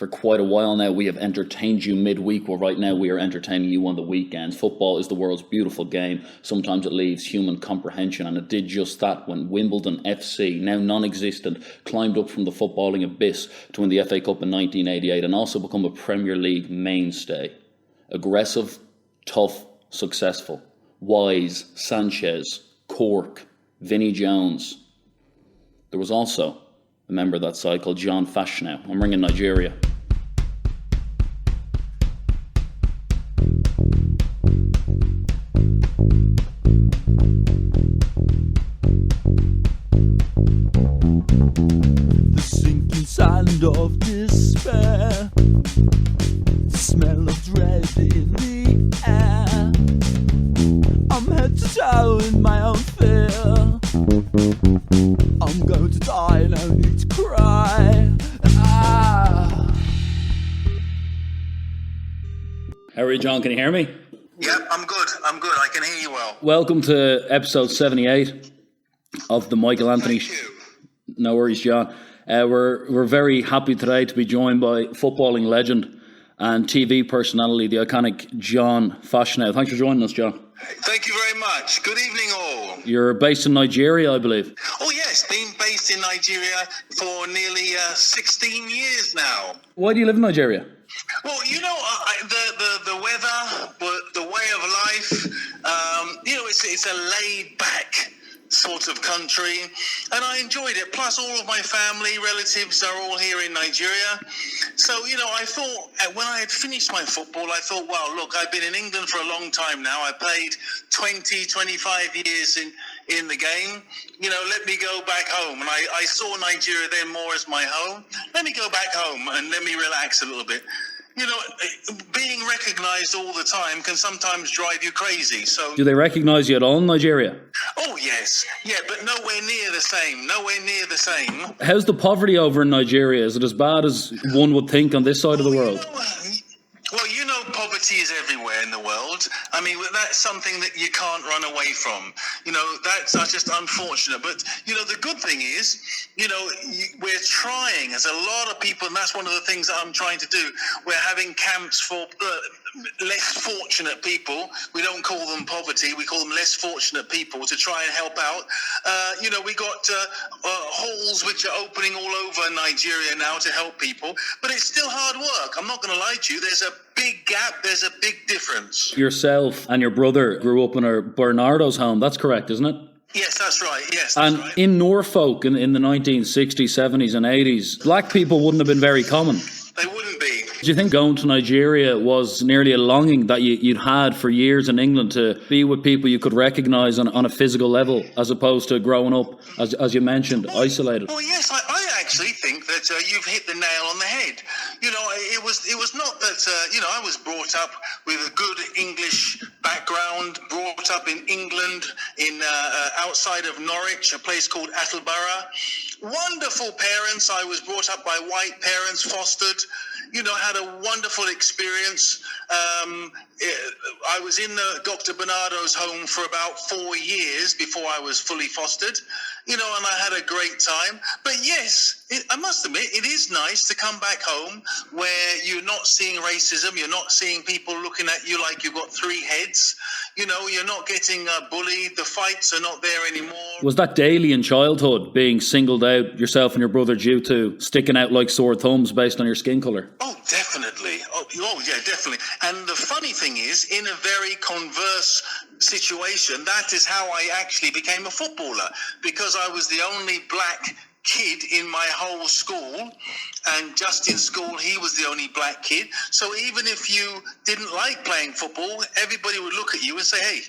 For quite a while now, we have entertained you midweek. Well, right now we are entertaining you on the weekends. Football is the world's beautiful game. Sometimes it leaves human comprehension, and it did just that when Wimbledon FC, now non-existent, climbed up from the footballing abyss to win the FA Cup in 1988 and also become a Premier League mainstay. Aggressive, tough, successful. Wise, Sanchez, Cork, Vinnie Jones. There was also a member of that side called Justin Fashanu. I'm ringing Nigeria. The sinking sand of despair, the smell of dread in the air. I'm head to toe in my own fear. I'm going to die, no need to cry. How are you, John? Can you hear me? Yep, I'm good. I can hear you well. Welcome to episode 78 of the Michael Anthony. Thank you. No worries, John. We're very happy today to be joined by footballing legend and TV personality, the iconic Justin Fashanu. Thanks for joining us, John. Thank you very much. Good evening, all. You're based in Nigeria, I believe. Oh, yes, been based in Nigeria for nearly 16 years now. Why do you live in Nigeria? Well, you know, the weather, the way of life, it's a laid-back sort of country, and I enjoyed it. Plus, all of my family, relatives are all here in Nigeria. So, I thought, when I had finished my football, I thought, well, look, I've been in England for a long time now. I played 20, 25 years in the game. Let me go back home. And I saw Nigeria then more as my home. Let me go back home and let me relax a little bit. Being recognised all the time can sometimes drive you crazy. So, Do they recognise you at all in Nigeria? oh yes, yeah, but nowhere near the same. How's the poverty over in Nigeria? Is it as bad as one would think on this side of the world? Poverty is everywhere in the world. I mean, that's something that you can't run away from. That's just unfortunate. But, the good thing is, we're trying, as a lot of people, and that's one of the things that I'm trying to do. We're having camps for less fortunate people. We don't call them poverty. We call them less fortunate people to try and help out. We got halls which are opening all over Nigeria now to help people. But it's still hard work. I'm not going to lie to you. There's a big gap. There's a big difference. Yourself and your brother grew up in Barnardo's home. That's correct, isn't it? Yes, that's right. Yes, And that's right. in Norfolk in the 1960s, 70s and 80s, black people wouldn't have been very common. They wouldn't be. Do you think going to Nigeria was nearly a longing that you'd had for years in England to be with people you could recognise on a physical level, as opposed to growing up, as you mentioned, isolated? Well, yes, I actually think that you've hit the nail on the head. It was not that, I was brought up with a good English background, brought up in England, outside of Norwich, a place called Attleborough. Wonderful parents. I was brought up by white parents, fostered. Had a wonderful experience. I was in Dr. Barnardo's home for about 4 years before I was fully fostered, and I had a great time. But yes, I must admit, it is nice to come back home where you're not seeing racism, you're not seeing people looking at you like you've got three heads, you're not getting bullied, the fights are not there anymore. Was that daily in childhood, being singled out, yourself and your brother, due to sticking out like sore thumbs based on your skin colour? Oh, definitely. Oh, yeah, definitely. And the funny thing is, in a very converse situation, that is how I actually became a footballer, because I was the only black kid in my whole school, and just in school he was the only black kid. So even if you didn't like playing football, everybody would look at you and say, hey,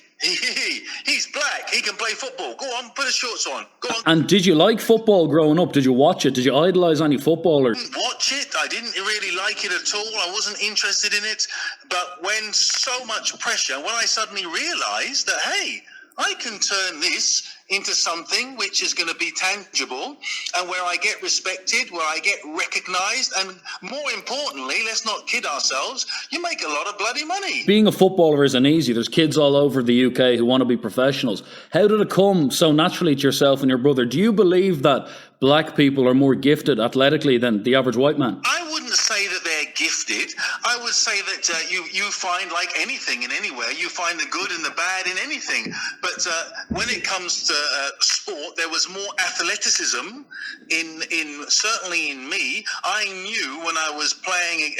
he's black, he can play football, go on, put his shorts on, go on. And did you like football growing up? Did you watch it? Did you idolise any footballers? I didn't watch it. I didn't really like it at all. I wasn't interested in it. But when so much pressure, when I suddenly realised that, hey, I can turn this into something which is going to be tangible, and where I get respected, where I get recognised, and more importantly, let's not kid ourselves, you make a lot of bloody money. Being a footballer isn't easy. There's kids all over the UK who want to be professionals. How did it come so naturally to yourself and your brother? Do you believe that black people are more gifted athletically than the average white man? I wouldn't say say that they're gifted. I would say that you find, like anything and anywhere, you find the good and the bad in anything. But when it comes to sport, there was more athleticism in certainly in me. I knew when I was playing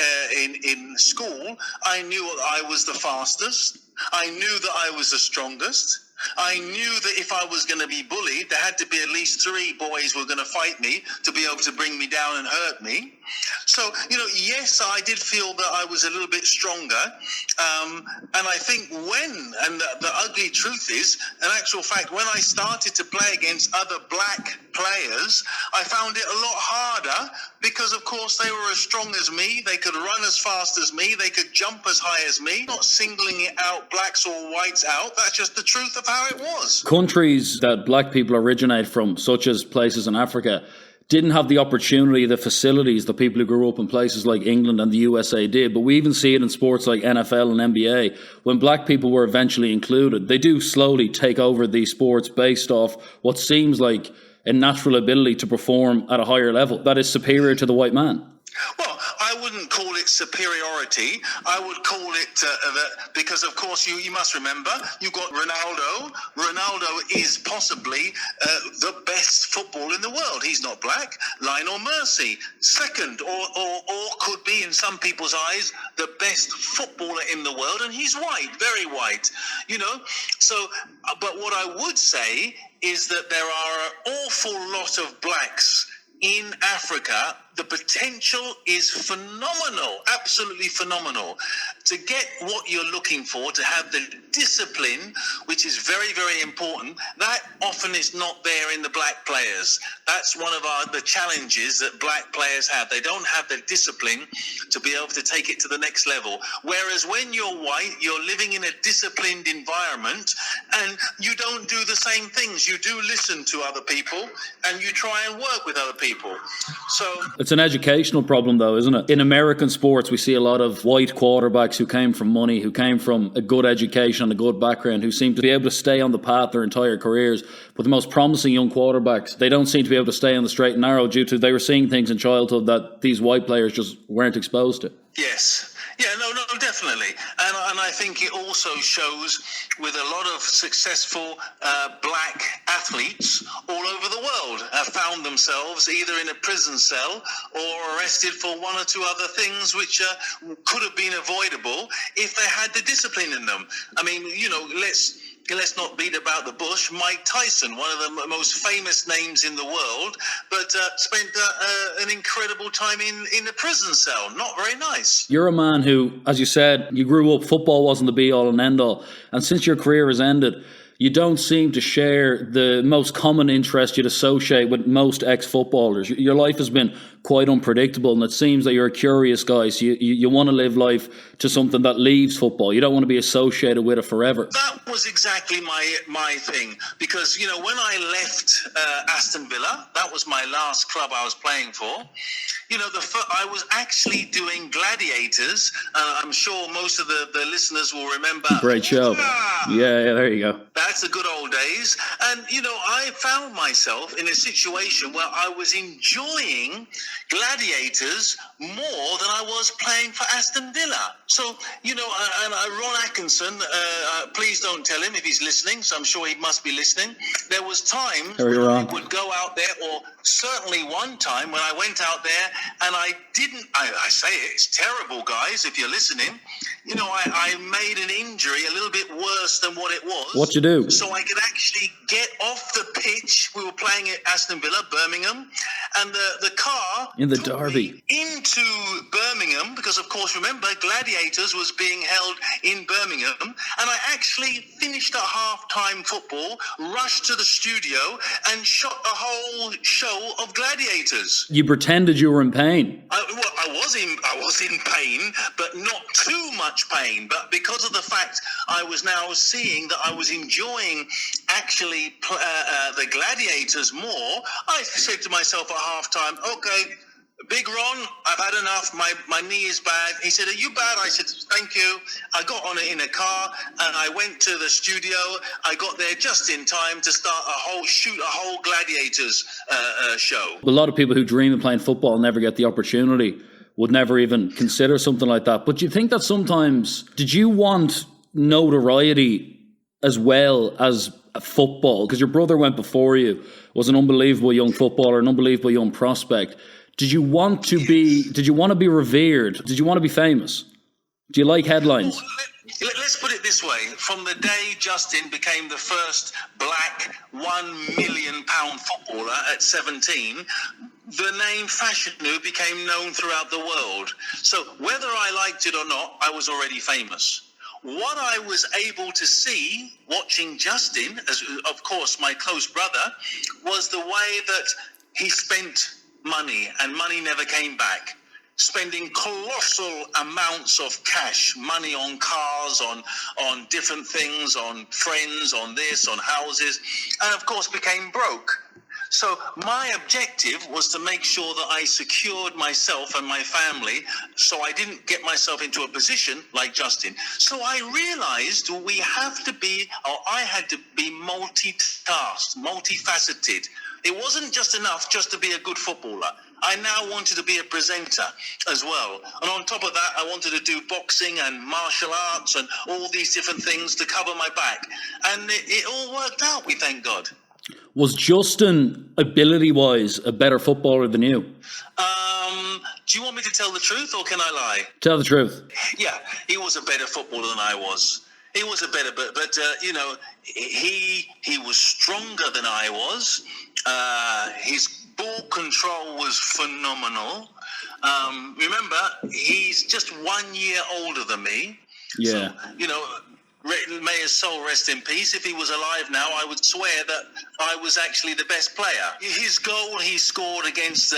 in school, I knew I was the fastest. I knew that I was the strongest. I knew that if I was going to be bullied, there had to be at least 3 boys who were going to fight me to be able to bring me down and hurt me. So, yes, I did feel that I was a little bit stronger. And I think the ugly truth is, in actual fact, when I started to play against other black players, I found it a lot harder because, of course, they were as strong as me. They could run as fast as me. They could jump as high as me. Not singling it out, blacks or whites out. That's just the truth of how it was. Countries that black people originate from, such as places in Africa, didn't have the opportunity, the facilities that people who grew up in places like England and the USA did. But we even see it in sports like NFL and NBA. When black people were eventually included, they do slowly take over these sports based off what seems like a natural ability to perform at a higher level that is superior to the white man. Well, I wouldn't call it superiority. I would call it because, of course, you must remember, you've got Ronaldo. Ronaldo is possibly the best footballer in the world. He's not black. Lionel Messi, second, or could be, in some people's eyes, the best footballer in the world, and he's white, very white. So, but what I would say is that there are an awful lot of blacks in Africa. The potential is phenomenal, absolutely phenomenal. To get what you're looking for, to have the discipline, which is very, very important, that often is not there in the black players. That's one of the challenges that black players have. They don't have the discipline to be able to take it to the next level. Whereas when you're white, you're living in a disciplined environment and you don't do the same things. You do listen to other people and you try and work with other people. So it's an educational problem, though, isn't it? In American sports, we see a lot of white quarterbacks who came from money, who came from a good education and a good background, who seem to be able to stay on the path their entire careers. But the most promising young quarterbacks, they don't seem to be able to stay on the straight and narrow due to they were seeing things in childhood that these white players just weren't exposed to. Yes. Yeah, no, definitely. And I think it also shows with a lot of successful black athletes all over the world have found themselves either in a prison cell or arrested for one or two other things which could have been avoidable if they had the discipline in them. I mean, let's not beat about the bush. Mike Tyson, one of the most famous names in the world, but spent an incredible time in a prison cell. Not very nice. You're a man who, as you said, you grew up, football wasn't the be-all and end-all. And since your career has ended, you don't seem to share the most common interest you'd associate with most ex-footballers. Your life has been quite unpredictable, and it seems that you're a curious guy, so you want to live life to something that leaves football. You don't want to be associated with it forever. That was exactly my thing, because, when I left Aston Villa, that was my last club I was playing for. I was actually doing Gladiators, and I'm sure most of the listeners will remember. Great show. Yeah, there you go. That's the good old days. And, I found myself in a situation where I was enjoying Gladiators more than I was playing for Aston Villa. So, and Ron Atkinson, please don't tell him if he's listening, so I'm sure he must be listening. There was times when I would go out there, or certainly one time when I went out there and I say it's terrible, guys, if you're listening, I made an injury a little bit worse than what it was. What'd you do? So I could actually get off the pitch. We were playing at Aston Villa, Birmingham, and the car in the derby into Birmingham, because of course, remember, Gladiators was being held in Birmingham, and I actually finished at half-time football, rushed to the studio, and shot a whole show of Gladiators. You pretended you were in pain. I was in pain, but not too much pain. But because of the fact I was now seeing that I was enjoying actually the Gladiators more, I said to myself at halftime, okay, Big Ron, I've had enough. My knee is bad. He said, are you bad? I said, thank you. I got on it in a car and I went to the studio. I got there just in time to shoot a whole Gladiators show. A lot of people who dream of playing football never get the opportunity. would never even consider something like that. But do you think that sometimes, did you want notoriety as well as football? Because your brother went before you, was an unbelievable young footballer, an unbelievable young prospect. Did you want to be revered? Did you want to be famous? Do you like headlines? Well, let's put it this way. From the day Justin became the first black £1 million footballer at 17, the name Fashanu became known throughout the world. So whether I liked it or not, I was already famous. What I was able to see watching Justin, as of course my close brother, was the way that he spent money, and money never came back. Spending colossal amounts of cash, money on cars, on different things, on friends, on this, on houses, and of course became broke. So my objective was to make sure that I secured myself and my family so I didn't get myself into a position like Justin. So I realized I had to be multitasked, multifaceted. It wasn't just enough just to be a good footballer. I now wanted to be a presenter as well. And on top of that, I wanted to do boxing and martial arts and all these different things to cover my back. And it all worked out, we thank God. Was Justin, ability-wise, a better footballer than you? Do you want me to tell the truth or can I lie? Tell the truth. Yeah, he was a better footballer than I was. He was a better, but you know, he was stronger than I was. His ball control was phenomenal. Remember, he's just 1 year older than me. Yeah. So, you know, may his soul rest in peace. If he was alive now, I would swear that I was actually the best player. His goal he scored against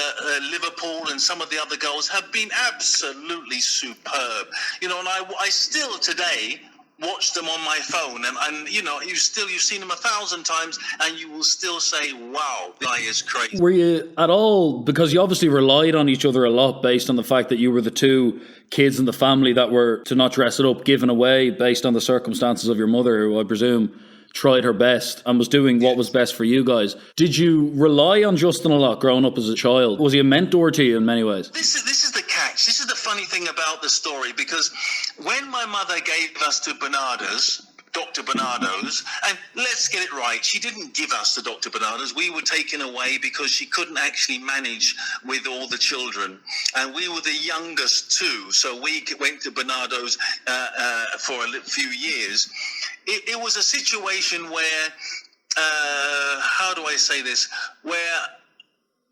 Liverpool and some of the other goals have been absolutely superb. You know, and I still today watch them on my phone, and you know, you've seen them 1,000 times, and you will still say, "Wow, the guy is crazy." Were you at all, because you obviously relied on each other a lot based on the fact that you were the two kids in the family that were, to not dress it up, given away based on the circumstances of your mother, who I presume tried her best and was doing what was best for you guys. Did you rely on Justin a lot growing up as a child? Was he a mentor to you in many ways? This is the catch. This is the funny thing about the story, because when my mother gave us to Barnardo's, Dr. Barnardo's, and let's get it right, she didn't give us to Dr. Barnardo's. We were taken away because she couldn't actually manage with all the children. And we were the youngest too, so we went to Barnardo's for a few years. It was a situation where, how do I say this, where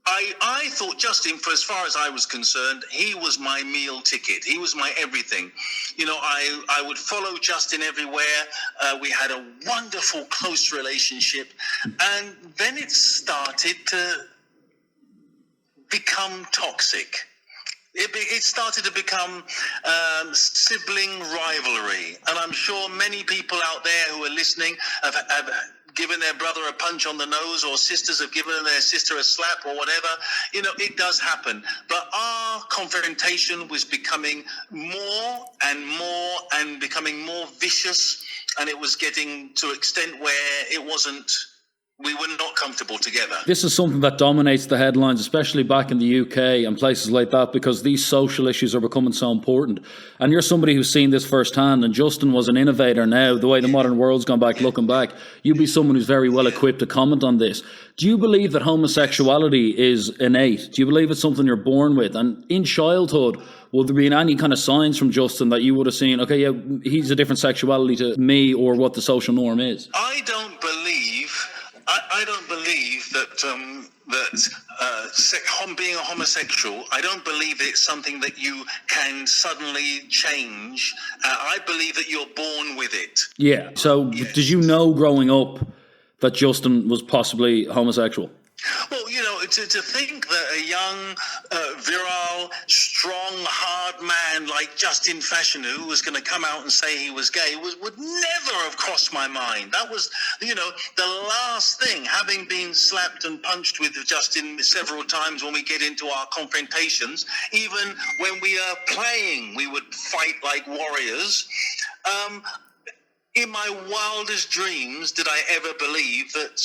I thought Justin, for as far as I was concerned, he was my meal ticket. He was my everything. You know, I would follow Justin everywhere. We had a wonderful, close relationship. And then it started to become toxic. It started to become sibling rivalry. And I'm sure many people out there who are listening have given their brother a punch on the nose, or sisters have given their sister a slap or whatever. You know, it does happen. But our confrontation was becoming more and becoming more vicious, and it was getting to an extent where we were not comfortable together. This is something that dominates the headlines, especially back in the UK and places like that, because these social issues are becoming so important. And you're somebody who's seen this firsthand, and Justin was an innovator now, the way the modern world's gone back, looking back. You'd be someone who's very well equipped to comment on this. Do you believe that homosexuality is innate? Do you believe it's something you're born with? And in childhood, will there be any kind of signs from Justin that you would have seen, okay, yeah, he's a different sexuality to me, or what the social norm is? I don't believe that being a homosexual, I don't believe that it's something that you can suddenly change. I believe that you're born with it. Yeah. So Did you know growing up that Justin was possibly homosexual? Well, you know, to think that a young, virile, strong, hard man like Justin Fashanu was going to come out and say he was gay would never have crossed my mind. That was, you know, the last thing, having been slapped and punched with Justin several times when we get into our confrontations. Even when we are playing, we would fight like warriors. In my wildest dreams did I ever believe that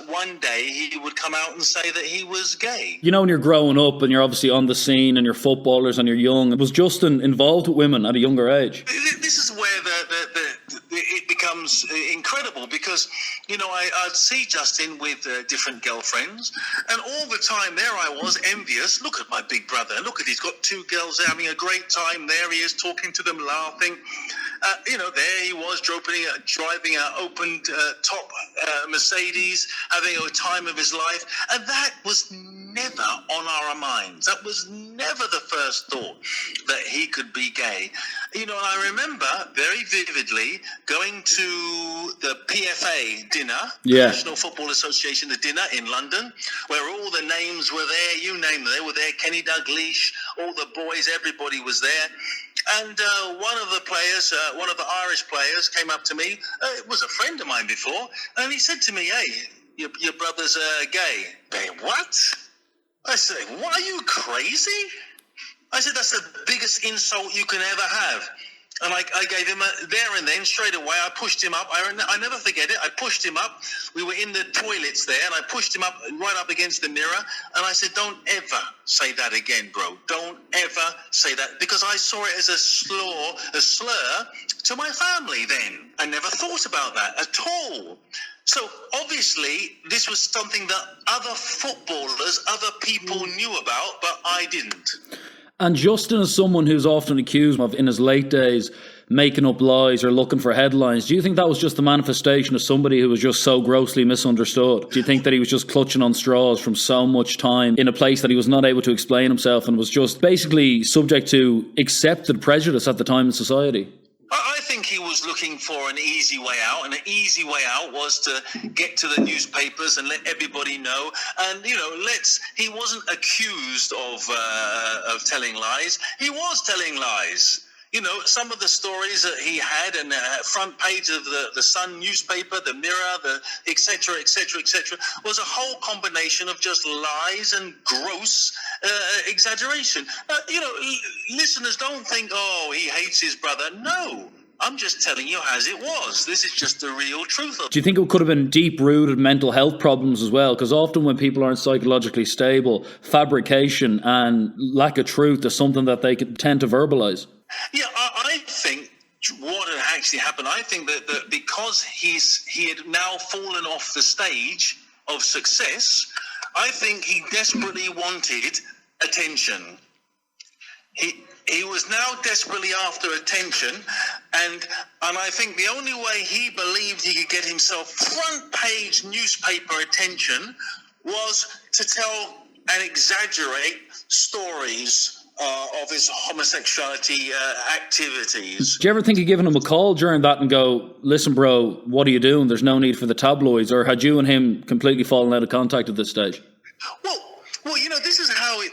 one day he would come out and say that he was gay. You know, when you're growing up and you're obviously on the scene and you're footballers and you're young, was Justin involved with women at a younger age? This is where it becomes incredible because, you know, I'd see Justin with different girlfriends, and all the time there I was envious. Look at my big brother. Look at, he's got 2 girls there having a great time. There he is talking to them, laughing. You know, there he was driving an open top Mercedes, having a time of his life. And that was never on our minds. That was never the first thought that he could be gay. You know, and I remember very vividly going to the PFA dinner, National Football Association, the dinner in London, where all the names were there. You name them, they were there. Kenny Dalglish, all the boys, everybody was there. And one of the players, one of the Irish players, came up to me. It was a friend of mine before, and he said to me, "Hey, your brother's gay." "Hey, what?" I said, "What, are you crazy?" I said, "That's the biggest insult you can ever have." And I gave him there and then, straight away, I pushed him up. I never forget it. I pushed him up. We were in the toilets there, and I pushed him up, right up against the mirror. And I said, "Don't ever say that again, bro. Don't ever say that." Because I saw it as a slur to my family then. I never thought about that at all. So obviously, this was something that other footballers, other people knew about, but I didn't. And Justin is someone who's often accused of, in his late days, making up lies or looking for headlines. Do you think that was just the manifestation of somebody who was just so grossly misunderstood? Do you think that he was just clutching on straws from so much time in a place that he was not able to explain himself and was just basically subject to accepted prejudice at the time in society? I think he was looking for an easy way out, and an easy way out was to get to the newspapers and let everybody know. And, you know, he wasn't accused of telling lies. He was telling lies. You know, some of the stories that he had, and the front page of the Sun newspaper, the Mirror, the et cetera, was a whole combination of just lies and gross exaggeration. You know, listeners, don't think, "Oh, he hates his brother." No. I'm just telling you as it was. This is just the real truth. Do you think it could have been deep-rooted mental health problems as well? Because often when people aren't psychologically stable, fabrication and lack of truth is something that they tend to verbalise. Yeah, I think what had actually happened, I think that because he had now fallen off the stage of success, I think he desperately wanted attention. He was now desperately after attention, and I think the only way he believed he could get himself front page newspaper attention was to tell and exaggerate stories of his homosexuality activities. Do you ever think of giving him a call during that and go, "Listen, bro, what are you doing? There's no need for the tabloids," or had you and him completely fallen out of contact at this stage? Well, you know, this is how.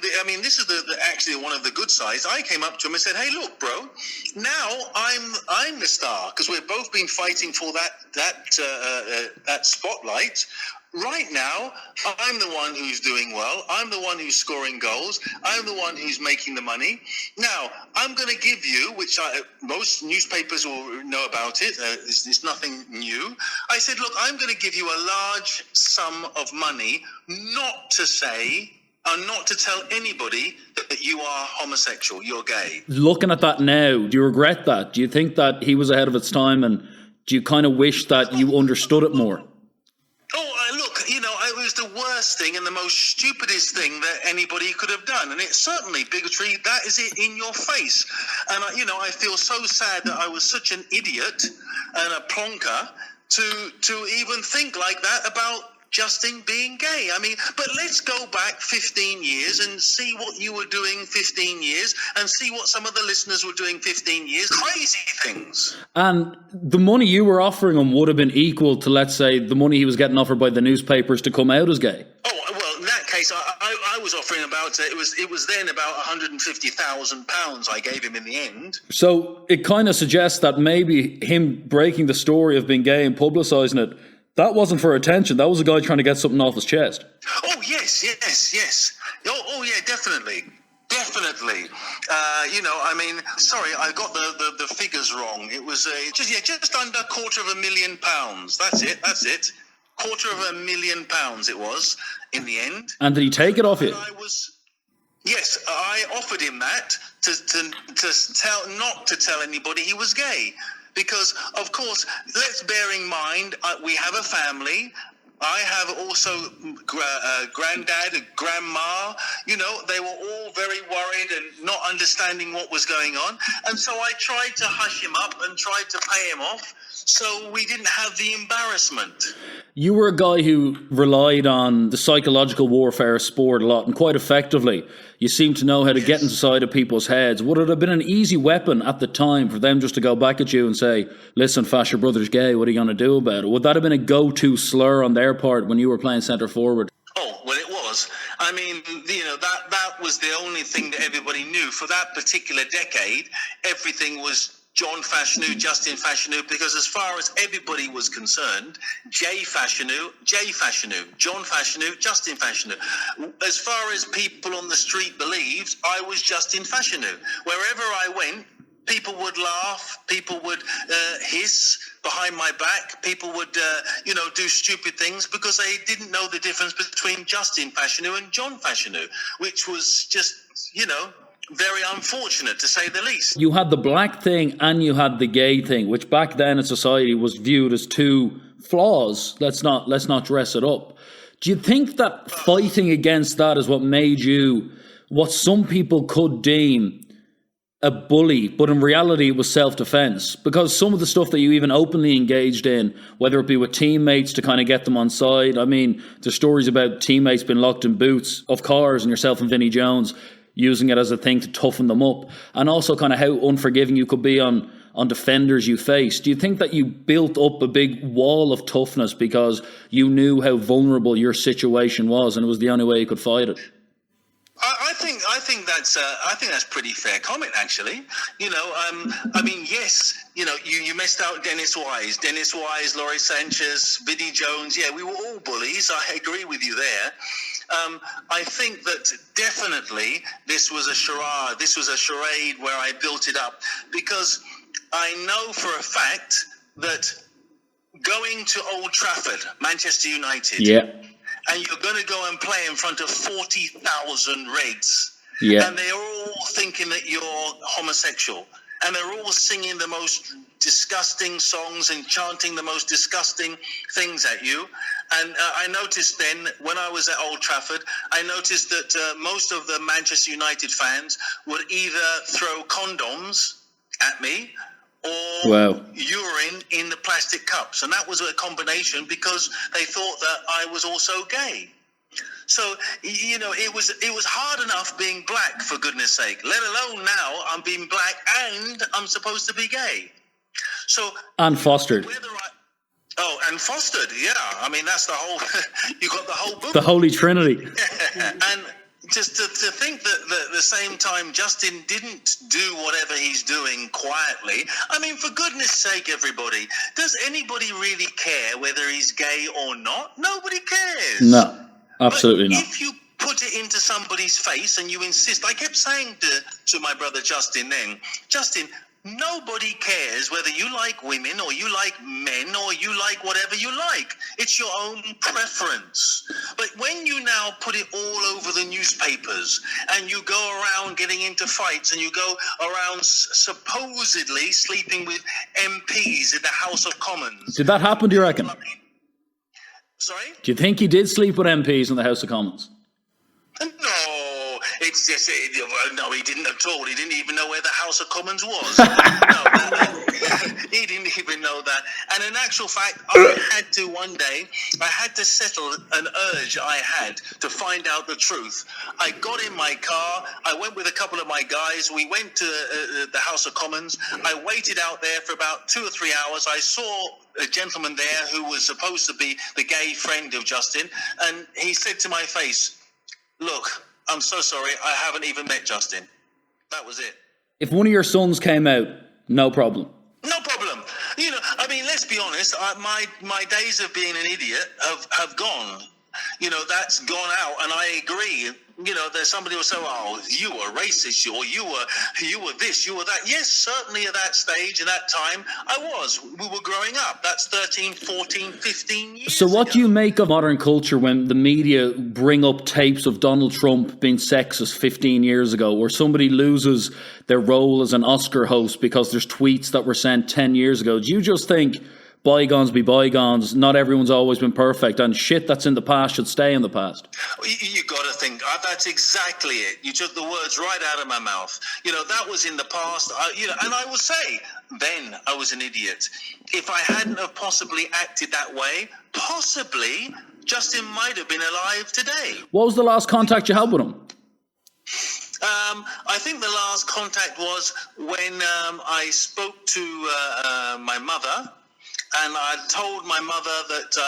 This is actually one of the good sides. I came up to him and said, "Hey, look, bro. Now I'm the star because we've both been fighting for that spotlight. Right now, I'm the one who's doing well. I'm the one who's scoring goals. I'm the one who's making the money. Now, I'm going to give you, which most newspapers will know about it. It's nothing new. I said, look, I'm going to give you a large sum of money not to say and not to tell anybody that you are homosexual, you're gay." Looking at that now, do you regret that? Do you think that he was ahead of its time, and do you kind of wish that you understood it more? Look, you know, it was the worst thing and the most stupidest thing that anybody could have done. And it's certainly bigotry. That is it in your face. And, I feel so sad that I was such an idiot and a plonker to even think like that about Justin being gay. But let's go back 15 years and see what you were doing 15 years and see what some of the listeners were doing 15 years. Crazy things. And the money you were offering him would have been equal to, let's say, the money he was getting offered by the newspapers to come out as gay. Oh, well, in that case, I was offering about, it was then about £150,000 I gave him in the end. So it kind of suggests that maybe him breaking the story of being gay and publicising it, that wasn't for attention. That was a guy trying to get something off his chest. Oh, yes. Oh, yeah, definitely. Definitely. Sorry, I got the figures wrong. It was just under £250,000. That's it. £250,000 it was in the end. And did he take it off you? Yes, I offered him that not to tell anybody he was gay, because of course, let's bear in mind we have a family. I have also granddad and grandma. They were all very worried and not understanding what was going on. And so I tried to hush him up and tried to pay him off so we didn't have the embarrassment. You were a guy who relied on the psychological warfare of sport a lot, and quite effectively. You seem to know how to get inside of people's heads. Would it have been an easy weapon at the time for them just to go back at you and say, listen, Fash, your brother's gay, what are you going to do about it? Would that have been a go-to slur on their part when you were playing centre forward? Oh, well, it was. I mean, that was the only thing that everybody knew. For that particular decade, everything was John Fashanu, Justin Fashanu, because as far as everybody was concerned, J Fashanu, John Fashanu, Justin Fashanu. As far as people on the street believed, I was Justin Fashanu. Wherever I went, people would laugh, people would hiss behind my back, people would, do stupid things because they didn't know the difference between Justin Fashanu and John Fashanu, which was just, very unfortunate to say the least. You had the black thing and you had the gay thing, which back then in society was viewed as two flaws. Let's not dress it up. Do you think that fighting against that is what made you what some people could deem a bully, but in reality it was self-defense? Because some of the stuff that you even openly engaged in, whether it be with teammates to kind of get them on side, I mean, there's stories about teammates being locked in boots of cars and yourself and Vinnie Jones using it as a thing to toughen them up, and also kind of how unforgiving you could be on defenders you face. Do you think that you built up a big wall of toughness because you knew how vulnerable your situation was and it was the only way you could fight it? I think that's pretty fair comment, actually. Yes, you missed out Dennis Wise, Laurie Sanchez, Vinnie Jones. Yeah, we were all bullies. I agree with you there. I think that definitely this was a charade. This was a charade where I built it up, because I know for a fact that going to Old Trafford, Manchester United, and you're going to go and play in front of 40,000 Reds, and they're all thinking that you're homosexual, and they're all singing the most disgusting songs and chanting the most disgusting things at you. And I noticed then, when I was at Old Trafford, I noticed that most of the Manchester United fans would either throw condoms at me or urine in the plastic cups. And that was a combination because they thought that I was also gay. So, it was hard enough being black, for goodness sake, let alone now I'm being black and I'm supposed to be gay. So, and fostered. And fostered, yeah. I mean, that's the whole, you got the whole book. The Holy Trinity. And just to think that at the same time Justin didn't do whatever he's doing quietly. I mean, for goodness sake, everybody, does anybody really care whether he's gay or not? Nobody cares. No, absolutely not. If you put it into somebody's face and you insist, I kept saying to my brother Justin then, Justin, nobody cares whether you like women or you like men or you like whatever you like. It's your own preference. But when you now put it all over the newspapers and you go around getting into fights and you go around supposedly sleeping with MPs in the House of Commons. Did that happen, do you reckon? Sorry? Do you think he did sleep with MPs in the House of Commons? No, it's just, no, he didn't at all. He didn't even know where the House of Commons was. He didn't even know that. And in actual fact, one day, I had to settle an urge I had to find out the truth. I got in my car, I went with a couple of my guys, we went to the House of Commons, I waited out there for about 2 or 3 hours, I saw a gentleman there who was supposed to be the gay friend of Justin, and he said to my face, "Look, I'm so sorry, I haven't even met Justin." That was it. If one of your sons came out, no problem. No problem. I mean, let's be honest, my days of being an idiot have gone. That's gone out, and I agree. There's somebody will say, "Oh, you were racist, or you were this, you were that." Yes, certainly at that stage, at that time, I was. We were growing up. That's 13, 14, 15 years So what ago. do you make of modern culture when the media bring up tapes of Donald Trump being sexist 15 years ago, or somebody loses their role as an Oscar host because there's tweets that were sent 10 years ago? Do you just think bygones be bygones, not everyone's always been perfect, and shit that's in the past should stay in the past? You got to think, that's exactly it. You took the words right out of my mouth. That was in the past, and I will say, then I was an idiot. If I hadn't have possibly acted that way, possibly Justin might have been alive today. What was the last contact you had with him? I think the last contact was when I spoke to my mother. And I told my mother that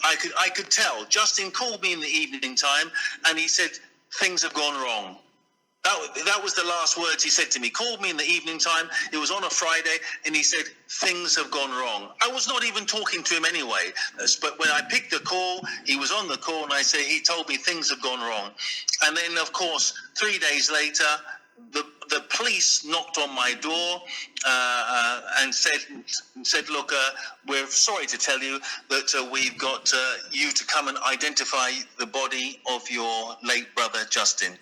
I could tell. Justin called me in the evening time, and he said, "Things have gone wrong." That was the last words he said to me. Called me in the evening time. It was on a Friday, and he said, "Things have gone wrong." I was not even talking to him anyway. But when I picked the call, he was on the call, and he told me things have gone wrong. And then, of course, 3 days later, the police knocked on my door and said, "Look, we're sorry to tell you that we've got you to come and identify the body of your late brother, Justin."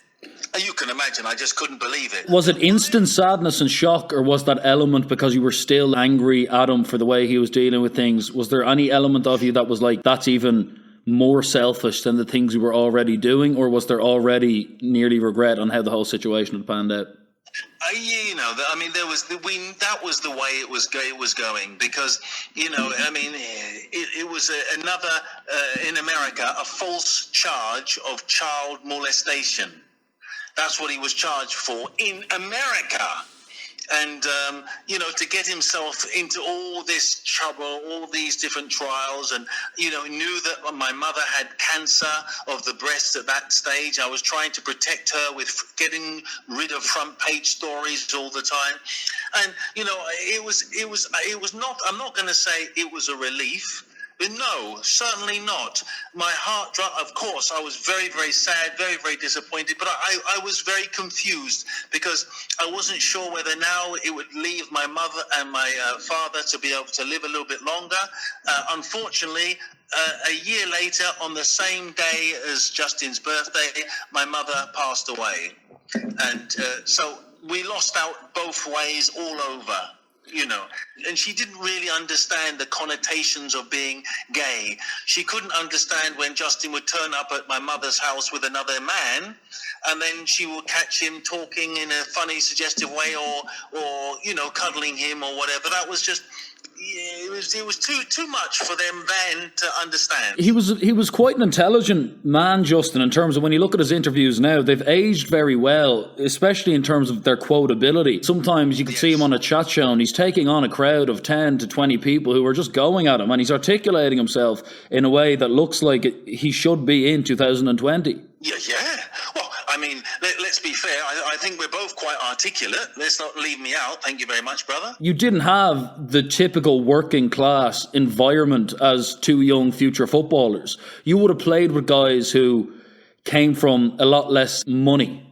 You can imagine, I just couldn't believe it. Was it instant sadness and shock, or was that element because you were still angry at him for the way he was dealing with things? Was there any element of you that was like, that's even more selfish than the things we were already doing, or was there already nearly regret on how the whole situation had panned out? There was that was the way it was going, because it was another in America, a false charge of child molestation. That's what he was charged for in America. And, to get himself into all this trouble, all these different trials, and, knew that my mother had cancer of the breast at that stage. I was trying to protect her with getting rid of front page stories all the time. And, it was not, I'm not going to say it was a relief. But no, certainly not. My heart dropped. Of course, I was very, very sad, very, very disappointed. But I was very confused, because I wasn't sure whether now it would leave my mother and my father to be able to live a little bit longer. Unfortunately, a year later, on the same day as Justin's birthday, my mother passed away. And so we lost out both ways all over. And she didn't really understand the connotations of being gay. She couldn't understand when Justin would turn up at my mother's house with another man, and then she would catch him talking in a funny, suggestive way, or cuddling him or whatever. That was just, it was too much for them then to understand. He was quite an intelligent man, Justin, in terms of when you look at his interviews now, they've aged very well, especially in terms of their quotability. Sometimes you can see him on a chat show and he's taking on a crowd of 10 to 20 people who are just going at him, and he's articulating himself in a way that looks like he should be in 2020. Yeah. Well, let's be fair. I think we're both quite articulate. Let's not leave me out. Thank you very much, brother. You didn't have the typical working class environment as two young future footballers. You would have played with guys who came from a lot less money.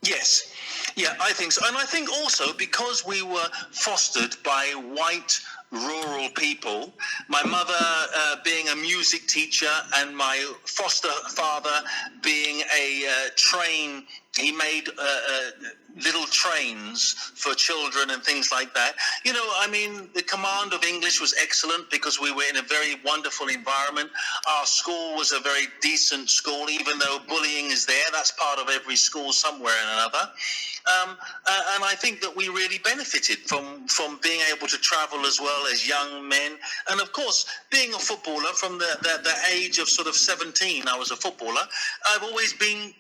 Yes. Yeah, I think so. And I think also because we were fostered by white rural people, my mother being a music teacher and my foster father being a train, he made little trains for children and things like that. The command of English was excellent because we were in a very wonderful environment. Our school was a very decent school, even though bullying is there. That's part of every school somewhere and another. And I think that we really benefited from being able to travel as well as young men. And of course, being a footballer from the age of sort of 17, I was a footballer. I've always been,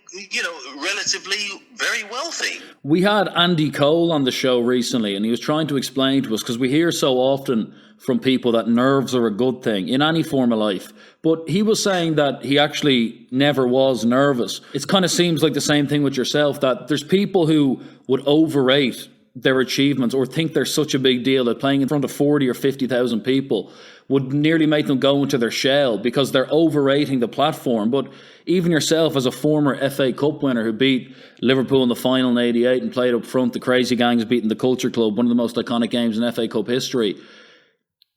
relatively very wealthy. We had Andy Cole on the show recently, and he was trying to explain to us, because we hear so often from people that nerves are a good thing in any form of life. But he was saying that he actually never was nervous. It kind of seems like the same thing with yourself, that there's people who would overrate their achievements or think they're such a big deal that playing in front of 40 or 50,000 people would nearly make them go into their shell because they're overrating the platform. But even yourself, as a former FA Cup winner who beat Liverpool in the final in '88 and played up front, the Crazy Gangs beating the Culture Club, one of the most iconic games in FA Cup history,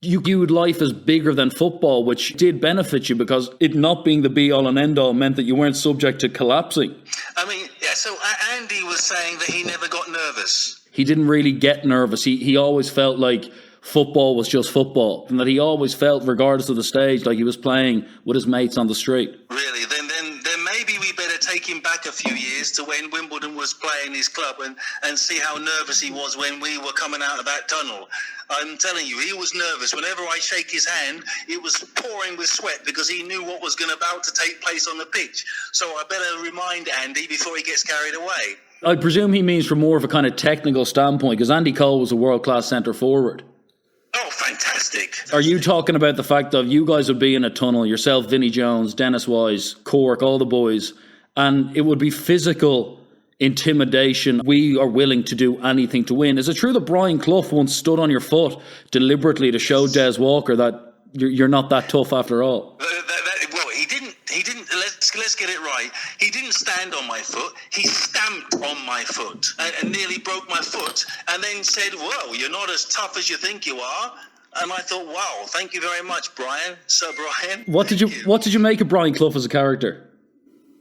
you viewed life as bigger than football, which did benefit you because it not being the be-all and end-all meant that you weren't subject to collapsing. I mean, yeah, so Andy was saying that he never got nervous. He didn't really get nervous. He always felt like football was just football, and that he always felt, regardless of the stage, like he was playing with his mates on the street. Really? Then maybe we better take him back a few years to when Wimbledon was playing his club and see how nervous he was when we were coming out of that tunnel. I'm telling you, he was nervous. Whenever I shake his hand, it was pouring with sweat because he knew what was about to take place on the pitch. So I better remind Andy before he gets carried away. I presume he means from more of a kind of technical standpoint, because Andy Cole was a world-class centre forward. Oh, fantastic. Are you talking about the fact that you guys would be in a tunnel, yourself, Vinnie Jones, Dennis Wise, Cork, all the boys, and it would be physical intimidation? We are willing to do anything to win. Is it true that Brian Clough once stood on your foot deliberately to show Des Walker that you're not that tough after all? Well, he didn't. Let's get it right. He didn't stand on my foot. He stamped on my foot and nearly broke my foot, and then said, "Whoa, you're not as tough as you think you are." And I thought, "Wow, thank you very much, Brian, Sir Brian." What did you make of Brian Clough as a character?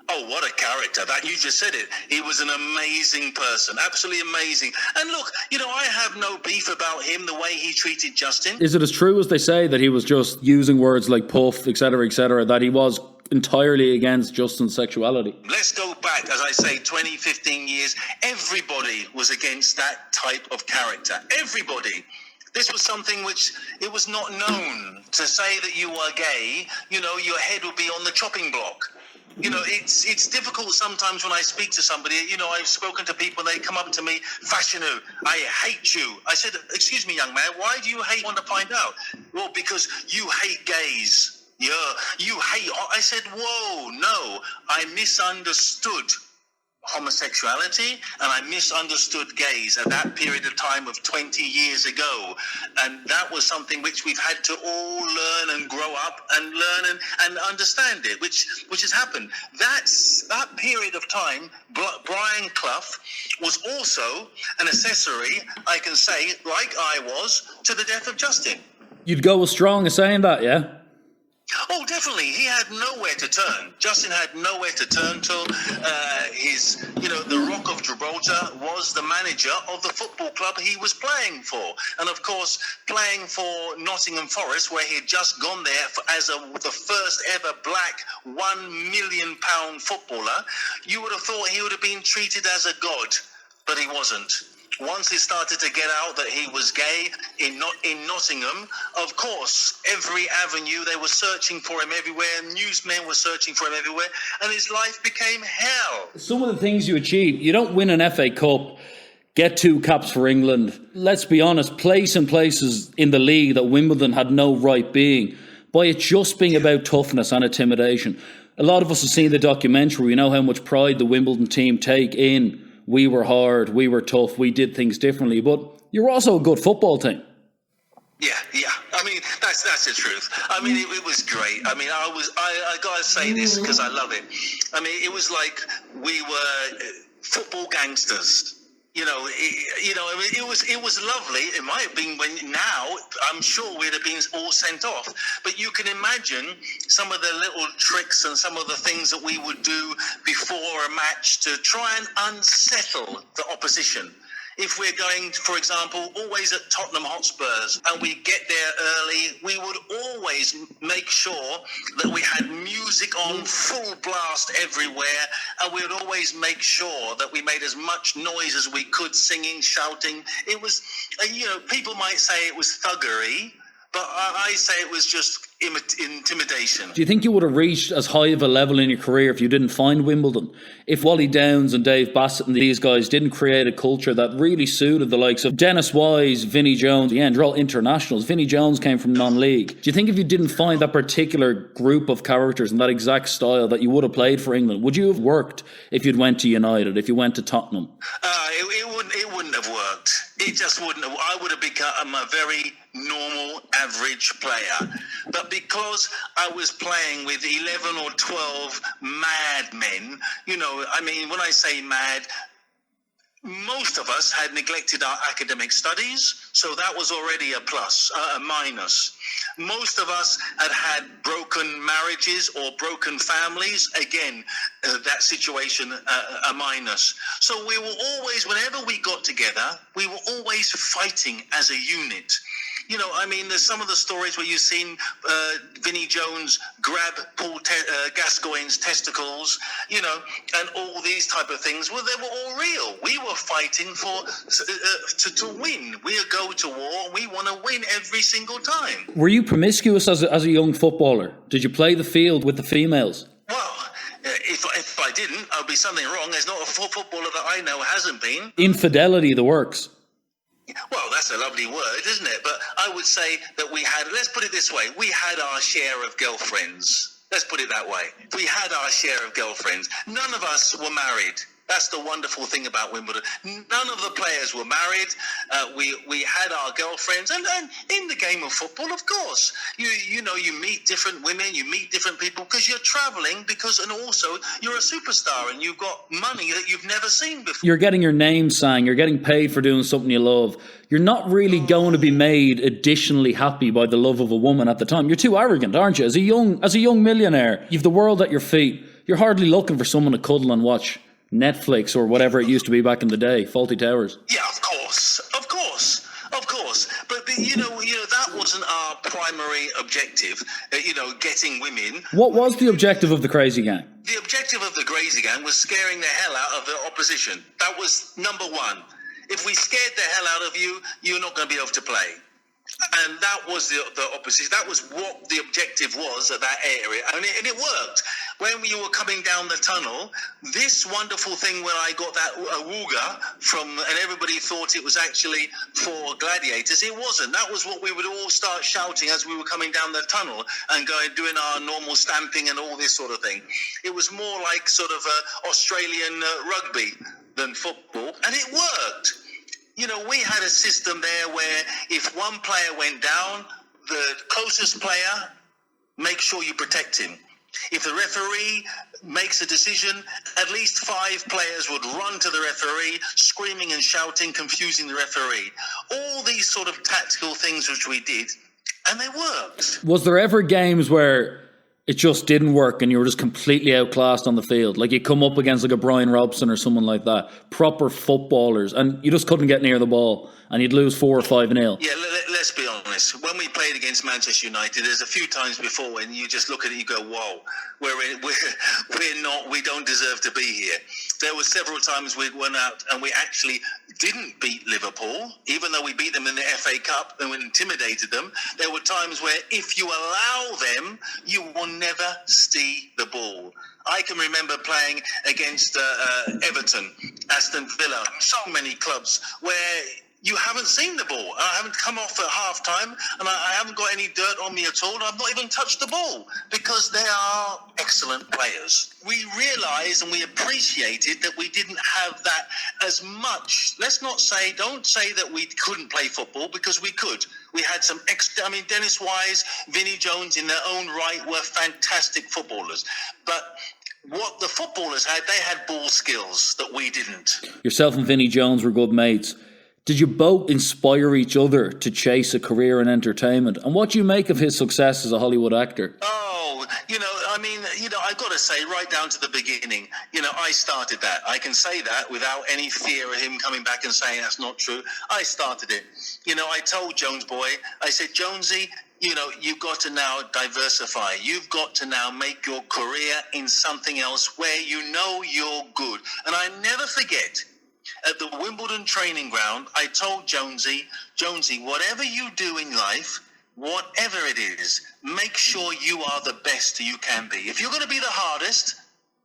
Oh, what a character. That you just said it. He was an amazing person. Absolutely amazing. And look, I have no beef about him, the way he treated Justin. Is it as true as they say that he was just using words like puff, etc., that he was entirely against Justin's sexuality? Let's go back, as I say, 20, 15 years. Everybody was against that type of character. Everybody. This was something which it was not known. To say that you were gay, your head would be on the chopping block. It's difficult sometimes when I speak to somebody. I've spoken to people, they come up to me, "Fashanu, I hate you." I said, "Excuse me, young man, why do you hate?" Want to find out. "Well, because you hate gays. Yeah, you hate." I said, "Whoa, no, I misunderstood homosexuality and I misunderstood gays at that period of time of 20 years ago, and that was something which we've had to all learn and grow up and learn and understand it, which has happened. That period of time, Brian Clough was also an accessory, I can say, like I was, to the death of Justin." You'd go as strong as saying that, yeah? Oh, definitely. He had nowhere to turn. Justin had nowhere to turn to. The Rock of Gibraltar was the manager of the football club he was playing for. And of course, playing for Nottingham Forest, where he had just gone there as the first ever black £1 million footballer, you would have thought he would have been treated as a god, but he wasn't. Once it started to get out that he was gay in Nottingham, of course, every avenue, they were searching for him everywhere. Newsmen were searching for him everywhere, and his life became hell. Some of the things you achieve, you don't win an FA Cup, get 2 caps for England. Let's be honest, place in places in the league that Wimbledon had no right being, by it just being about toughness and intimidation. A lot of us have seen the documentary. We know how much pride the Wimbledon team take in. We were hard, we were tough, we did things differently, but you're also a good football team. Yeah. I mean, that's the truth. I mean, it was great. I mean, I gotta say this because I love it. I mean, it was like we were football gangsters. It was lovely. It might have been now, I'm sure we'd have been all sent off. But you can imagine some of the little tricks and some of the things that we would do before a match to try and unsettle the opposition. If we're going, for example, always at Tottenham Hotspurs and we get there early, we would always make sure that we had music on full blast everywhere, and we would always make sure that we made as much noise as we could, singing, shouting. It was, people might say it was thuggery, but I say it was just intimidation. Do you think you would have reached as high of a level in your career if you didn't find Wimbledon? If Wally Downs and Dave Bassett and these guys didn't create a culture that really suited the likes of Dennis Wise, Vinnie Jones, they're all internationals. Vinnie Jones came from non-league. Do you think if you didn't find that particular group of characters and that exact style that you would have played for England? Would you have worked if you'd went to United, if you went to Tottenham? It wouldn't have worked. It just wouldn't have. I would have become a very normal, average player. But because I was playing with 11 or 12 mad men, when I say mad, most of us had neglected our academic studies, so that was already a plus, a minus. Most of us had broken marriages or broken families. Again, that situation, a minus. So we were always, whenever we got together, we were always fighting as a unit. There's some of the stories where you've seen Vinnie Jones grab Paul Gascoigne's testicles, and all these type of things. Well, they were all real. We were fighting to win. We go to war. We want to win every single time. Were you promiscuous as a young footballer? Did you play the field with the females? Well, if I didn't, I'd be something wrong. There's not a footballer that I know hasn't been. Infidelity, the works. Well, that's a lovely word, isn't it? But I would say that let's put it this way, we had our share of girlfriends. Let's put it that way. We had our share of girlfriends. None of us were married. That's the wonderful thing about Wimbledon. None of the players were married. We had our girlfriends. And in the game of football, of course, you meet different women, you meet different people because you're traveling and also you're a superstar and you've got money that you've never seen before. You're getting your name sang. You're getting paid for doing something you love. You're not really going to be made additionally happy by the love of a woman at the time. You're too arrogant, aren't you? As a young millionaire, you've the world at your feet. You're hardly looking for someone to cuddle and watch Netflix or whatever it used to be back in the day, Fawlty Towers. Yeah, of course. But that wasn't our primary objective. Getting women. What was the objective of the Crazy Gang? The objective of the Crazy Gang was scaring the hell out of the opposition. That was number one. If we scared the hell out of you, you're not going to be able to play. And that was the opposite. That was what the objective was at that area. And it worked. When you were coming down the tunnel, this wonderful thing when I got that awooga and everybody thought it was actually for Gladiators, it wasn't. That was what we would all start shouting as we were coming down the tunnel and doing our normal stamping and all this sort of thing. It was more like sort of Australian rugby than football, and it worked. We had a system there where if one player went down, the closest player, make sure you protect him. If the referee makes a decision, at least 5 players would run to the referee, screaming and shouting, confusing the referee. All these sort of tactical things which we did, and they worked. Was there ever games where it just didn't work and you were just completely outclassed on the field? Like you come up against like a Brian Robson or someone like that, proper footballers, and you just couldn't get near the ball and you'd lose 4 or 5-0. Yeah, let's be honest. When we played against Manchester United, there's a few times before when you just look at it and you go, whoa, we don't deserve to be here. There were several times we went out and we actually didn't beat Liverpool, even though we beat them in the FA Cup and we intimidated them. There were times where if you allow them, you will never see the ball. I can remember playing against Everton, Aston Villa, so many clubs where you haven't seen the ball. I haven't come off at half-time and I haven't got any dirt on me at all. I've not even touched the ball because they are excellent players. We realised and we appreciated that we didn't have that as much. Don't say that we couldn't play football because we could. We had some Dennis Wise, Vinnie Jones in their own right were fantastic footballers. But what the footballers had, they had ball skills that we didn't. Yourself and Vinnie Jones were good mates. Did you both inspire each other to chase a career in entertainment? And what do you make of his success as a Hollywood actor? I've got to say, right down to the beginning, I started that. I can say that without any fear of him coming back and saying that's not true. I started it. I told Jones boy, I said, Jonesy, you've got to now diversify. You've got to now make your career in something else where you're good. And I never forget, at the Wimbledon training ground, I told Jonesy, whatever you do in life, whatever it is, make sure you are the best you can be. If you're going to be the hardest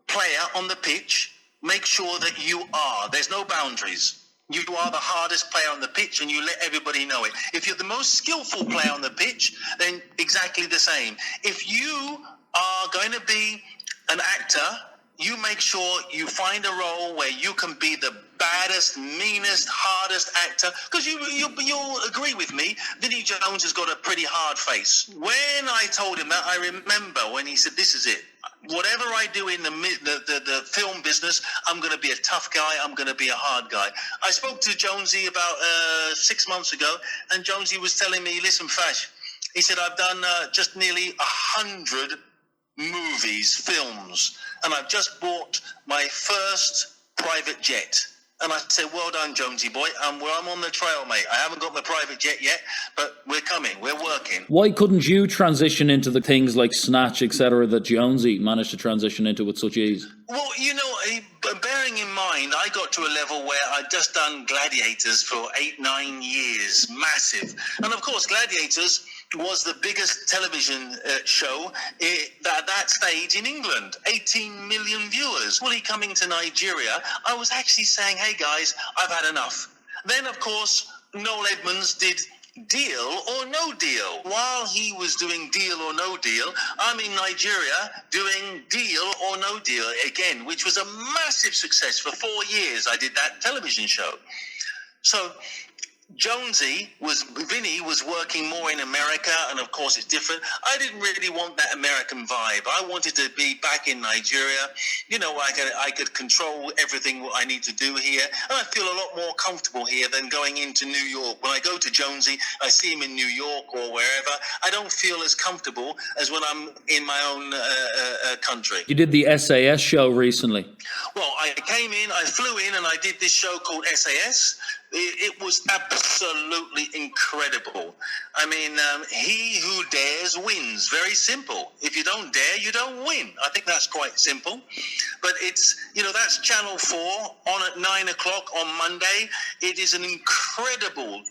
player on the pitch, make sure that you are. There's no boundaries. You are the hardest player on the pitch and you let everybody know it. If you're the most skillful player on the pitch, then exactly the same. If you are going to be an actor, you make sure you find a role where you can be the baddest, meanest, hardest actor. Because you'll agree with me, Vinnie Jones has got a pretty hard face. When I told him that, I remember when he said, "This is it. Whatever I do in the film business, I'm going to be a tough guy. I'm going to be a hard guy." I spoke to Jonesy about 6 months ago, and Jonesy was telling me, "Listen, Fash," he said, "I've done just nearly 100 movies, films, and I've just bought my first private jet." And I said, "Well done, Jonesy boy. I'm on the trail, mate. I haven't got my private jet yet, but we're coming. We're working." Why couldn't you transition into the things like Snatch, etc., that Jonesy managed to transition into with such ease? Well, bearing in mind, I got to a level where I'd just done Gladiators for 8-9 years, massive. And of course, Gladiators was the biggest television show at that stage in England. 18 million viewers. Fully coming to Nigeria, I was actually saying, "Hey guys, I've had enough." Then, of course, Noel Edmonds did Deal or No Deal. While he was doing Deal or No Deal, I'm in Nigeria doing Deal or No Deal again, which was a massive success. For 4 years, I did that television show. So Vinny was working more in America, and of course it's different. I didn't really want that American vibe. I wanted to be back in Nigeria. I could control everything what I need to do here, and I feel a lot more comfortable here than going into New York. When I go to Jonesy, I see him in New York or wherever, I don't feel as comfortable as when I'm in my own country. You did the SAS show recently. Well, I came in, I flew in, and I did this show called SAS. It was absolutely incredible. I mean, he who dares wins. Very simple. If you don't dare, you don't win. I think that's quite simple. But it's, that's Channel 4 on at 9 o'clock on Monday. It is an incredible,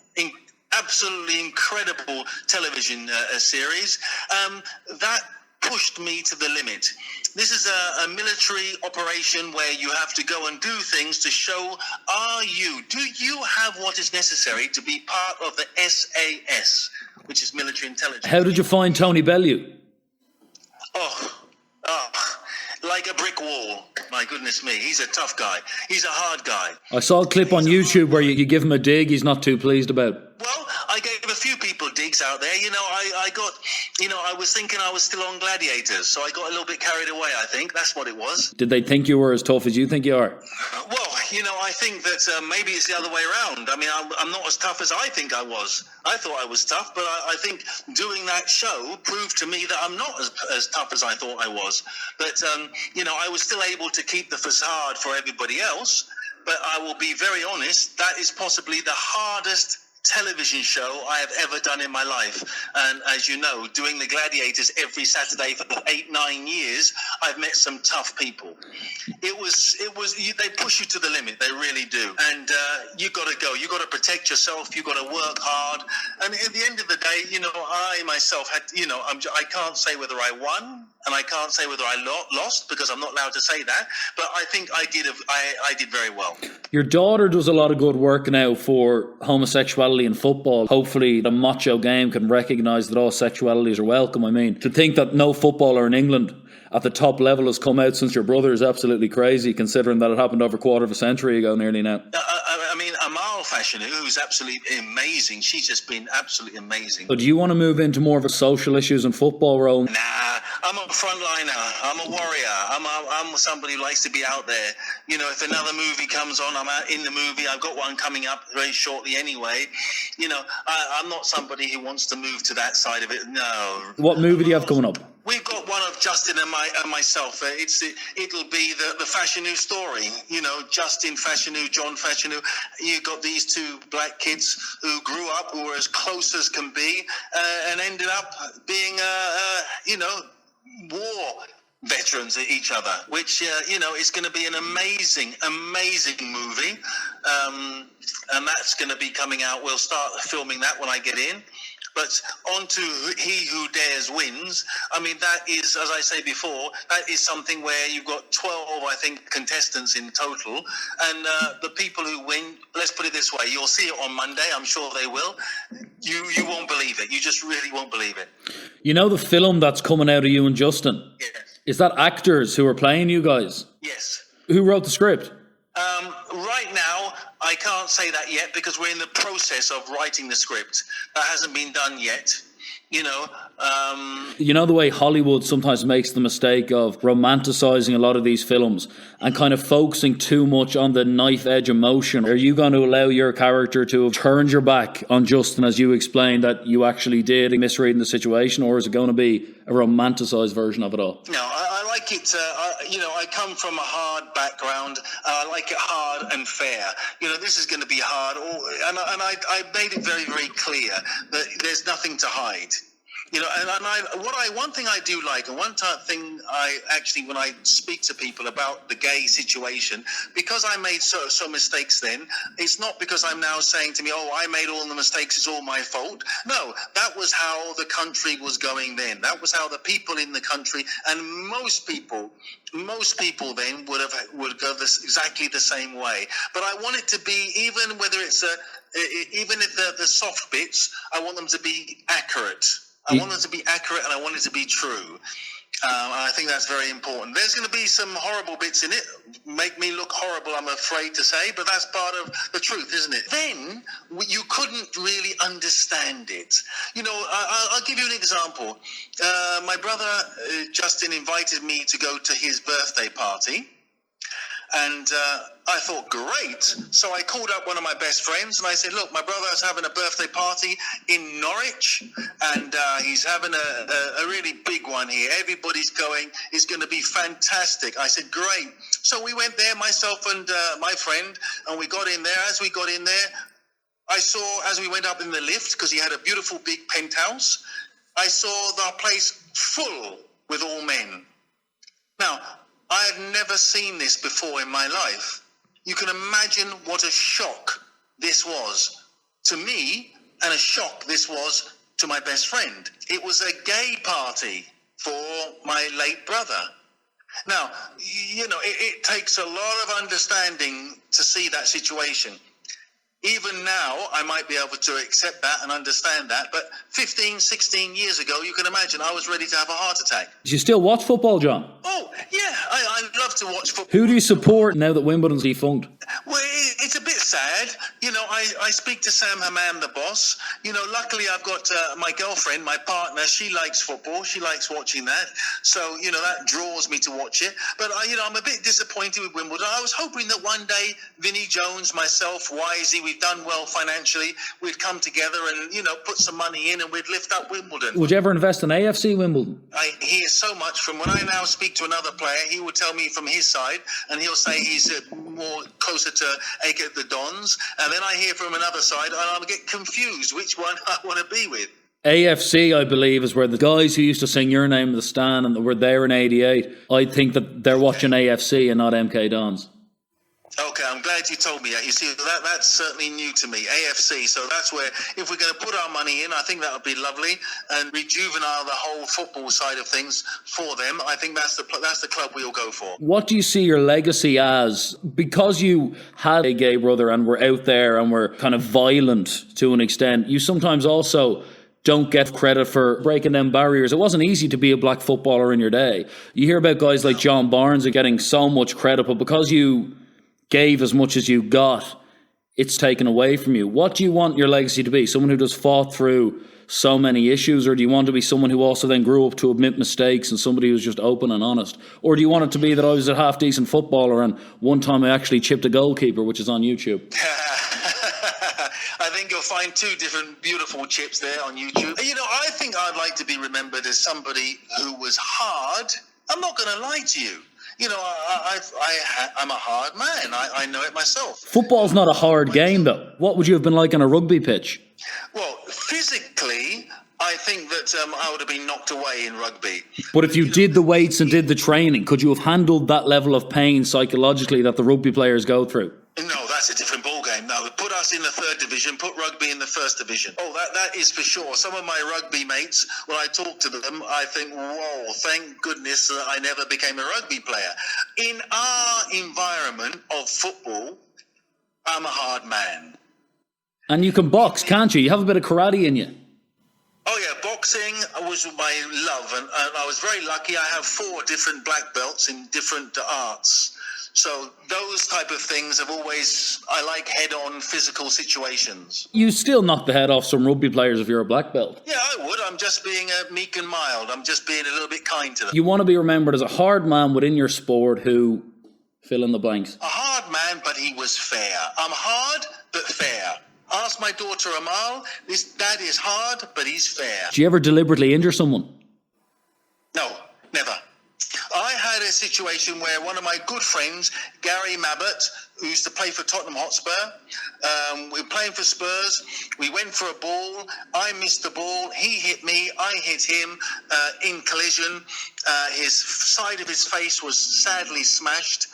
absolutely incredible television series. That pushed me to the limit. This is a military operation where you have to go and do things to show, do you have what is necessary to be part of the SAS, which is military intelligence. How did you find Tony Bellew? Like a brick wall. My goodness me, he's a tough guy. He's a hard guy. I saw a clip on YouTube where you give him a dig he's not too pleased about. Well, I gave a few people digs out there. I was thinking I was still on Gladiators, so I got a little bit carried away, I think. That's what it was. Did they think you were as tough as you think you are? Well, I think that maybe it's the other way around. I mean, I'm not as tough as I think I was. I thought I was tough, but I think doing that show proved to me that I'm not as tough as I thought I was. But, I was still able to keep the facade for everybody else. But I will be very honest, that is possibly the hardest television show I have ever done in my life. And as you know, doing the Gladiators every Saturday for 8-9 years, I've met some tough people. They push you to the limit, they really do. And you got to go, you got to protect yourself, you got to work hard. And at the end of the day, I myself had, I can't say whether I won and I can't say whether I lost because I'm not allowed to say that. But I think I did very well. Your daughter does a lot of good work now for homosexuality in football. Hopefully the macho game can recognise that all sexualities are welcome. I mean, to think that no footballer in England at the top level has come out since your brother is absolutely crazy, considering that it happened over a quarter of a century ago nearly now. I mean, Amal Fashanu, who's absolutely amazing. She's just been absolutely amazing. But do you want to move into more of a social issues and football role? Nah, I'm a frontliner. I'm a warrior. I'm somebody who likes to be out there. If another movie comes on, I'm out in the movie. I've got one coming up very shortly anyway. I'm not somebody who wants to move to that side of it. No. What movie do you have coming up? We've got one of Justin and myself. It'll be the Fashanu story. Justin Fashanu, John Fashanu. You got these two black kids who grew up, who were as close as can be, and ended up being, war veterans at each other. Which is going to be an amazing movie, and that's going to be coming out. We'll start filming that when I get in. But on to He Who Dares Wins. I mean, that is, as I say before, that is something where you've got 12, I think, contestants in total. And the people who win, let's put it this way, you'll see it on Monday. I'm sure they will. You won't believe it. You just really won't believe it. You know the film that's coming out of you and Justin? Yes. Is that actors who are playing you guys? Yes. Who wrote the script? Right now, can't say that yet because we're in the process of writing the script. That hasn't been done yet. You know, You know the way Hollywood sometimes makes the mistake of romanticising a lot of these films and kind of focusing too much on the knife edge emotion. Are you going to allow your character to have turned your back on Justin, as you explained that you actually did misreading the situation, or is it going to be a romanticised version of it all? no, I like it. I come from a hard background. I like it hard and fair. You know, this is going to be hard, and I made it very, very clear that there's nothing to hide. You know, one thing I do like, and one thing I actually, when I speak to people about the gay situation, because I made so mistakes then, it's not because I'm now saying to me, oh, I made all the mistakes, it's all my fault. No, that was how the country was going then. That was how the people in the country, and most people then would go exactly the same way. But I want it to be, even if the soft bits, I want them to be accurate. I want it to be accurate, and I want it to be true. I think that's very important. There's going to be some horrible bits in it, make me look horrible, I'm afraid to say, but that's part of the truth, isn't it? Then you couldn't really understand it. You know, I'll give you an example. My brother Justin invited me to go to his birthday party. And I thought, great. So I called up one of my best friends and I said, look, my brother's having a birthday party in Norwich, and he's having a really big one here. Everybody's going. It's going to be fantastic. I said, great. So we went there, myself and my friend, and we got in there. As we got in there, I saw, as we went up in the lift, because he had a beautiful big penthouse, I saw the place full with all men. Now, I had never seen this before in my life. You can imagine what a shock this was to me, and a shock this was to my best friend. It was a gay party for my late brother. Now, you know, it takes a lot of understanding to see that situation. Even now, I might be able to accept that and understand that. But 15, 16 years ago, you can imagine I was ready to have a heart attack. Do you still watch football, John? Oh, yeah, I love to watch football. Who do you support now that Wimbledon's defunct? Well, it's a bit sad. You know, I speak to Sam Hammam, the boss. You know, luckily I've got my girlfriend, my partner. She likes football. She likes watching that. So, you know, that draws me to watch it. But, I'm a bit disappointed with Wimbledon. I was hoping that one day Vinnie Jones, myself, Wisey, we've done well financially. We'd come together and, put some money in and we'd lift up Wimbledon. Would you ever invest in AFC Wimbledon? I hear so much from when I now speak to another player, he will tell me from his side, and he'll say he's more closer to the Dons, and then I hear from another side, and I'll get confused which one I want to be with. AFC, I believe, is where the guys who used to sing your name in the stand and that were there in '88, I think that they're watching AFC and not MK Dons. Okay, I'm glad you told me that. You see, that's certainly new to me, AFC. So that's where, if we're going to put our money in, I think that would be lovely and rejuvenate the whole football side of things for them. I think that's the club we'll go for. What do you see your legacy as? Because you had a gay brother and were out there and were kind of violent to an extent, you sometimes also don't get credit for breaking down barriers. It wasn't easy to be a black footballer in your day. You hear about guys like John Barnes are getting so much credit, but because you gave as much as you got, it's taken away from you. What do you want your legacy to be? Someone who just fought through so many issues, or do you want to be someone who also then grew up to admit mistakes and somebody who's just open and honest? Or do you want it to be that I was a half-decent footballer and one time I actually chipped a goalkeeper, which is on YouTube? I think you'll find two different beautiful chips there on YouTube. I think I'd like to be remembered as somebody who was hard. I'm not going to lie to you. I'm a hard man. I know it myself. Football's not a hard game, though. What would you have been like on a rugby pitch? Well, physically, I think that I would have been knocked away in rugby. But if you did the weights and did the training, could you have handled that level of pain psychologically that the rugby players go through? No, that's a different ballgame. No, put us in the third division, put rugby in the first division. Oh, that is for sure. Some of my rugby mates, when I talk to them, I think, whoa, thank goodness that I never became a rugby player. In our environment of football, I'm a hard man. And you can box, can't you? You have a bit of karate in you. Oh, yeah, boxing was my love, and I was very lucky. I have 4 different black belts in different arts. So those type of things have always, I like head-on physical situations. You still knock the head off some rugby players if you're a black belt. Yeah, I would. I'm just being meek and mild. I'm just being a little bit kind to them. You want to be remembered as a hard man within your sport who, fill in the blanks. A hard man, but he was fair. I'm hard, but fair. Ask my daughter Amal, this dad is hard, but he's fair. Do you ever deliberately injure someone? No, never. I had a situation where one of my good friends, Gary Mabbott, who used to play for Tottenham Hotspur, we were playing for Spurs. We went for a ball. I missed the ball. He hit me. I hit him in collision. His side of his face was sadly smashed,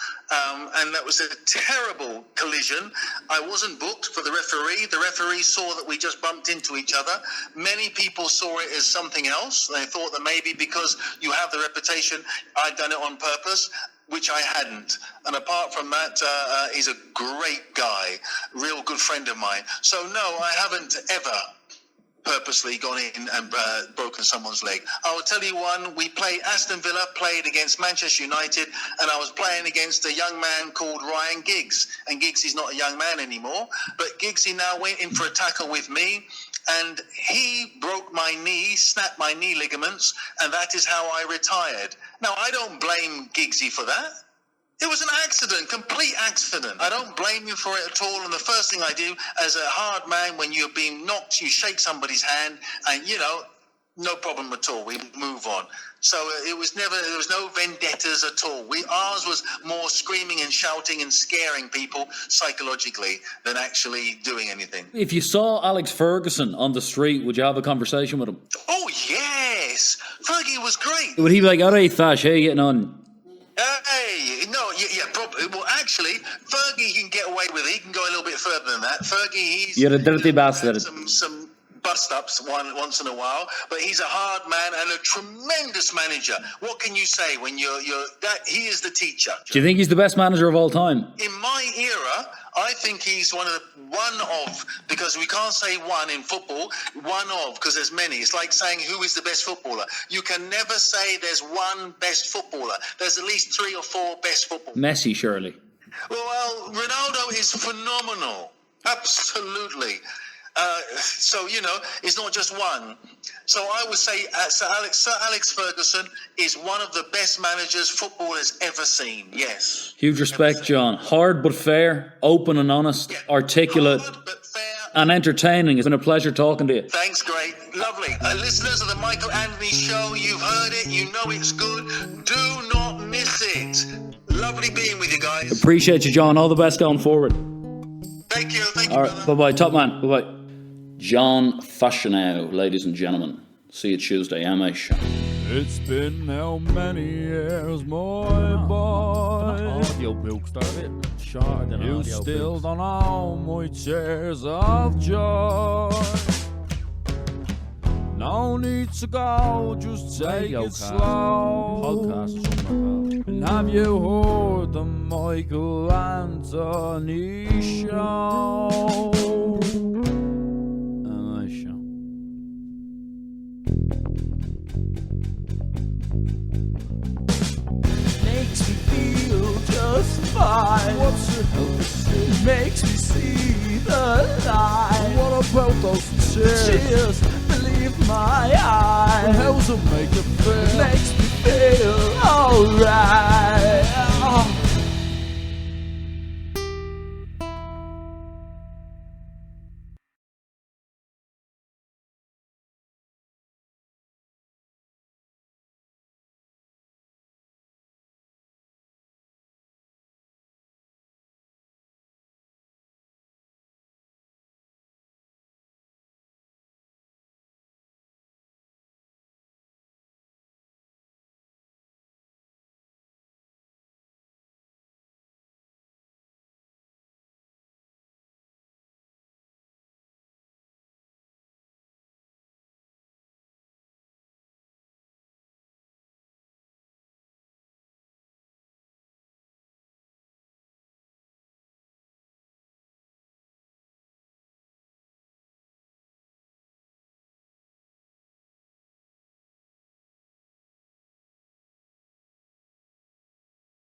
and that was a terrible collision. I wasn't booked for the referee. The referee saw that we just bumped into each other. Many people saw it as something else. They thought that maybe because you have the reputation, I'd done it on purpose, which I hadn't. And apart from that, he's a great guy, real good friend of mine. So no, I haven't ever purposely gone in and broken someone's leg. I will tell you one, Aston Villa played against Manchester United, and I was playing against a young man called Ryan Giggs. And Giggs is not a young man anymore, but Giggsy now went in for a tackle with me, and he broke my knee, snapped my knee ligaments, and that is how I retired. Now, I don't blame Giggsy for that. It was an accident, complete accident. I don't blame you for it at all. And the first thing I do as a hard man, when you're being knocked, you shake somebody's hand and, no problem at all. We move on. So there was no vendettas at all. Ours was more screaming and shouting and scaring people psychologically than actually doing anything. If you saw Alex Ferguson on the street, would you have a conversation with him? Oh, yes. Fergie was great. Would he be like, all right, Thash, how you getting on? Hey, no, yeah, probably. Well, actually, Fergie can get away with it. He can go a little bit further than that. Fergie, You're a dirty bastard. Some bust-ups once in a while, but he's a hard man and a tremendous manager. What can you say when he is the teacher? Do you think he's the best manager of all time? In my era, I think he's one of, because we can't say one in football, because there's many. It's like saying who is the best footballer. You can never say there's one best footballer. There's at least 3 or 4 best footballers. Messi, surely. Well, Ronaldo is phenomenal. Absolutely. So, it's not just one. So I would say Sir Alex Ferguson is one of the best managers football has ever seen. Yes. Huge respect, John. Hard but fair, open and honest, articulate, Hard but fair. and entertaining. It's been a pleasure talking to you. Thanks, great. Lovely. Listeners of the Michael Anthony Show, you've heard it. You know it's good. Do not miss it. Lovely being with you guys. Appreciate you, John. All the best going forward. Thank you. Thank you, All right, brother. bye-bye. Top man. Bye-bye. John Fashanu, ladies and gentlemen. See you Tuesday. M.A. It's been how many years, my boy? Audiobook started shorter than You audio still books. don't know my tears of joy. No need to go, just take Radio it cast, slow. podcast or something like that. And have you heard the Michael Anthony Show? Makes me feel just fine. What's it help to see? Makes me see the light. What about those tears? Tears believe my eyes. How's it make it feel? Makes me feel alright.